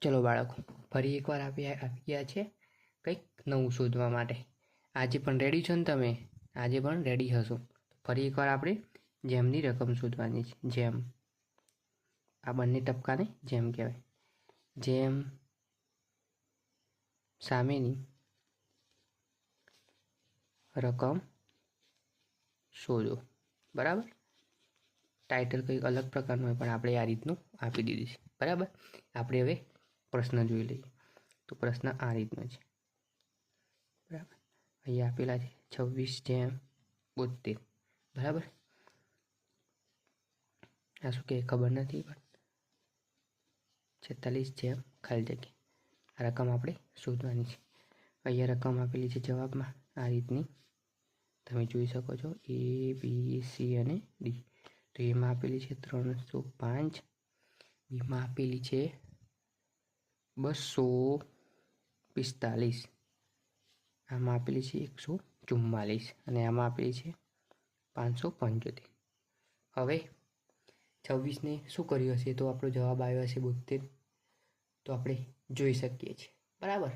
ચલો બાળકો, ફરી એકવાર આપી ગયા છે કંઈક નવું શોધવા માટે. આજે પણ રેડી છો ને તમે? આજે પણ રેડી હશો. ફરી એકવાર આપણે જેમની રકમ શોધવાની છે. જેમ, આ બંને ટપકાને જેમ કહેવાય. જેમ સામેની રકમ શોધો. બરાબર. ટાઇટલ કંઈક અલગ પ્રકારનું હોય, પણ આપણે આ રીતનું આપી દીધું છે. બરાબર. આપણે હવે પ્રશ્ન જોઈ લઈએ. તો પ્રશ્ન આ રીતનો છે. બરાબર. અહીંયા આપેલા છે 26/72. બરાબર. આ શું કહે ખબર નથી, પણ 46 ખાલી જગ્યા. આ રકમ આપણે શોધવાની છે. અહીંયા રકમ આપેલી છે જવાબમાં આ રીતની. તમે જોઈ શકો છો A, B, C અને D. તો એમાં આપેલી છે 305, બીમાં આપેલી છે 245, આમાં આપેલી છે 144 અને આમાં આપેલી છે 575. હવે 26ને શું કર્યું હશે તો આપણો જવાબ આવ્યો હશે 72. તો આપણે જોઈ શકીએ છીએ. બરાબર.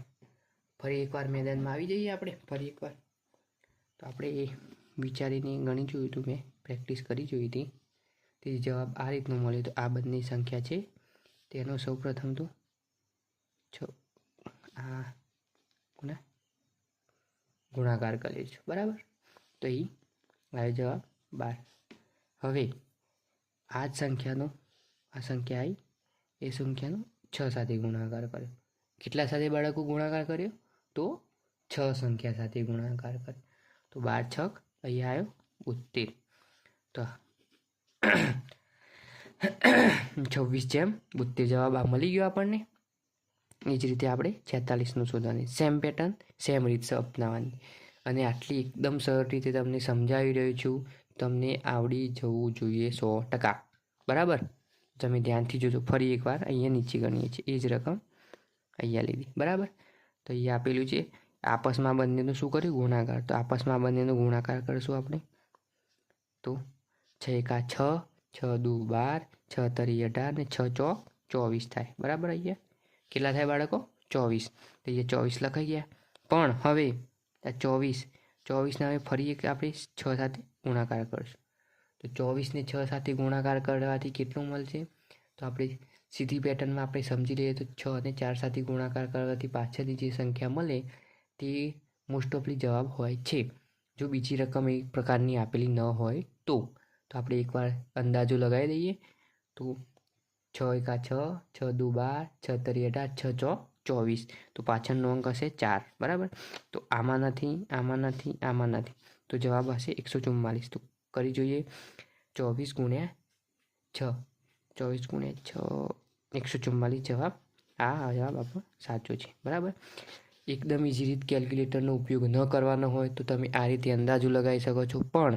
ફરી એકવાર મેદાનમાં આવી જઈએ આપણે. ફરી એકવાર તો આપણે એ વિચારીને ગણી જોયું હતું, મેં પ્રેક્ટિસ કરી જોઈ હતી. તેથી જવાબ આ રીતનો મળ્યો. તો આ બંને સંખ્યા છે તેનો સૌપ્રથમ તો આ ગુણાકાર કરીશું. બરાબર. તો એ આવ્યો જવાબ 12. હવે આ જ સંખ્યાનો આ સંખ્યા આવી એ સંખ્યાનો 6 સાથે ગુણાકાર કર્યો. કેટલા સાથે બાળકો ગુણાકાર કર્યો? તો 6 સંખ્યા સાથે ગુણાકાર કર્યો. તો 12 છક અહીંયા આવ્યો 72. તો 26/72 જવાબ આ મળી ગયો આપણને. એ જ રીતે આપણે 46નું શોધવાની. સેમ પેટર્ન, સેમ રીત અપનાવવાની. અને આટલી એકદમ સરળ રીતે તમને સમજાવી રહ્યો છું. તમને આવડી જવું જોઈએ 100%. બરાબર. તમે ધ્યાનથી જોજો. ફરી એકવાર અહીંયા નીચે ગણીએ છીએ એ જ રકમ અહીંયા લીધી. બરાબર. તો અહીંયા આપેલું છે આપસમાં બંનેનું શું કર્યું? ગુણાકાર. તો આપસમાં બંનેનો ગુણાકાર કરશું આપણે. તો 6 × 6, 6 × 2 = 12, 6 × 3 = 18 ને 6 × 4 = 24 થાય. બરાબર. અહીંયા કેટલા થાય બાળકો? 24. તો અહીંયા 24 લખાઈ ગયા. પણ હવે આ 24ને હવે ફરી એક આપણે 6 સાથે ગુણાકાર કરશું. તો 24ને 6 સાથે ગુણાકાર કરવાથી કેટલું મળશે? તો આપણે સીધી પેટર્નમાં આપણે સમજી લઈએ તો 6 અને 4 સાથે ગુણાકાર કરવાથી પાછળની જે સંખ્યા મળે તે મોસ્ટ ઓફલી જવાબ હોય છે. જો બીજી રકમ એક પ્રકારની આપેલી ન હોય તો આપણે એકવાર અંદાજો લગાવી દઈએ. તો 6 × 6, 6 × 2 = 12, 6 × 3 = 18, 6 × 4 = 24. તો પાછળનો અંક હશે 4. બરાબર. તો આમાં નથી, આમાં નથી, આમાં નથી. તો જવાબ હશે 144. તો કરી જોઈએ 24 × 6. 24 × 6 144 જવાબ. આ જવાબ આપણો સાચો છે. બરાબર. એકદમ ઇઝી રીત કેલ્ક્યુલેટરનો ઉપયોગ ન કરવાનો હોય તો તમે આ રીતે અંદાજો લગાવી શકો છો. પણ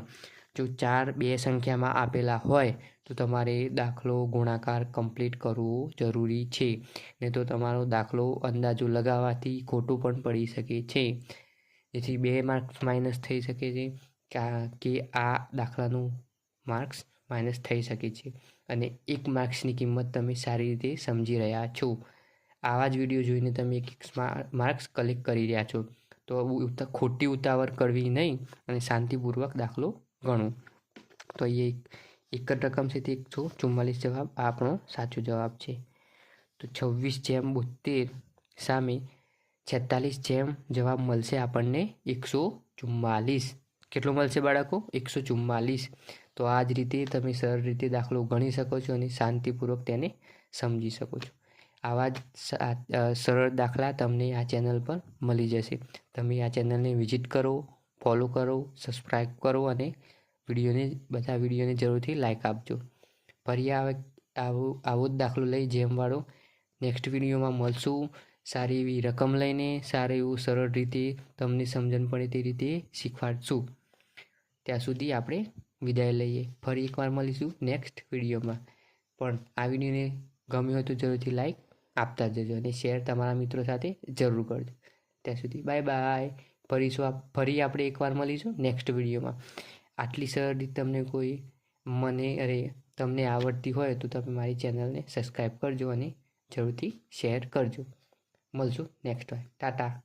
જો 4 બે સંખ્યામાં આપેલા હોય તો તમારે દાખલો ગુણાકાર કમ્પ્લીટ કરવો જરૂરી છે. નહીં તો તમારો દાખલો અંદાજો લગાવવાથી ખોટું પણ પડી શકે છે. જેથી 2 માર્ક્સ માઇનસ થઈ શકે છે કે આ દાખલાનું માર્ક્સ માઇનસ થઈ શકે છે. અને 1 માર્ક્સની કિંમત તમે સારી રીતે સમજી રહ્યા છો. આવા જ વિડીયો જોઈને તમે 1 માર્ક્સ કલેક્ટ કરી રહ્યા છો. તો ખોટી ઉતાવળ કરવી નહીં અને શાંતિપૂર્વક દાખલો ગણો. તો અહીંયા એક જ રકમ છે તે 144 જવાબ આપણો સાચો જવાબ છે. તો 26/72 સામે 46 જવાબ મળશે આપણને 144. કેટલો મળશે બાળકો? 144. તો આ જ રીતે તમે સરળ રીતે દાખલો ગણી શકો છો અને શાંતિપૂર્વક તેને સમજી શકો છો. આવા જ સરળ દાખલા તમને આ ચેનલ પર મળી જશે. તમે આ ચેનલને વિઝિટ કરો, ફોલો કરો, સબસ્ક્રાઈબ કરો અને બધા વિડીયોને જરૂરથી લાઈક આપજો. ફરી આવો જ દાખલો લઈ જેમવાળો નેક્સ્ટ વિડીયોમાં મળશું. સારી એવી રકમ લઈને સારું એવું સરળ રીતે તમને સમજણ પડે તે રીતે શીખવાડશું. ત્યાં સુધી આપણે વિદાય લઈએ. ફરી એકવાર મળીશું નેક્સ્ટ વિડીયોમાં. પણ આ વિડીયોને ગમ્યો હોય તો જરૂરથી લાઈક આપતા જજો અને શેર તમારા મિત્રો સાથે જરૂર કરજો. ત્યાં સુધી બાય બાય. ફરી આપણે એકવાર મળીશું નેક્સ્ટ વિડીયોમાં. આટલી સરળ રીત તમને આવડતી હોય તો તમે મારી ચેનલને સબસ્ક્રાઈબ કરજો અને જરૂરથી શેર કરજો. મળશું નેક્સ્ટ ટાઈમ. ટાટા.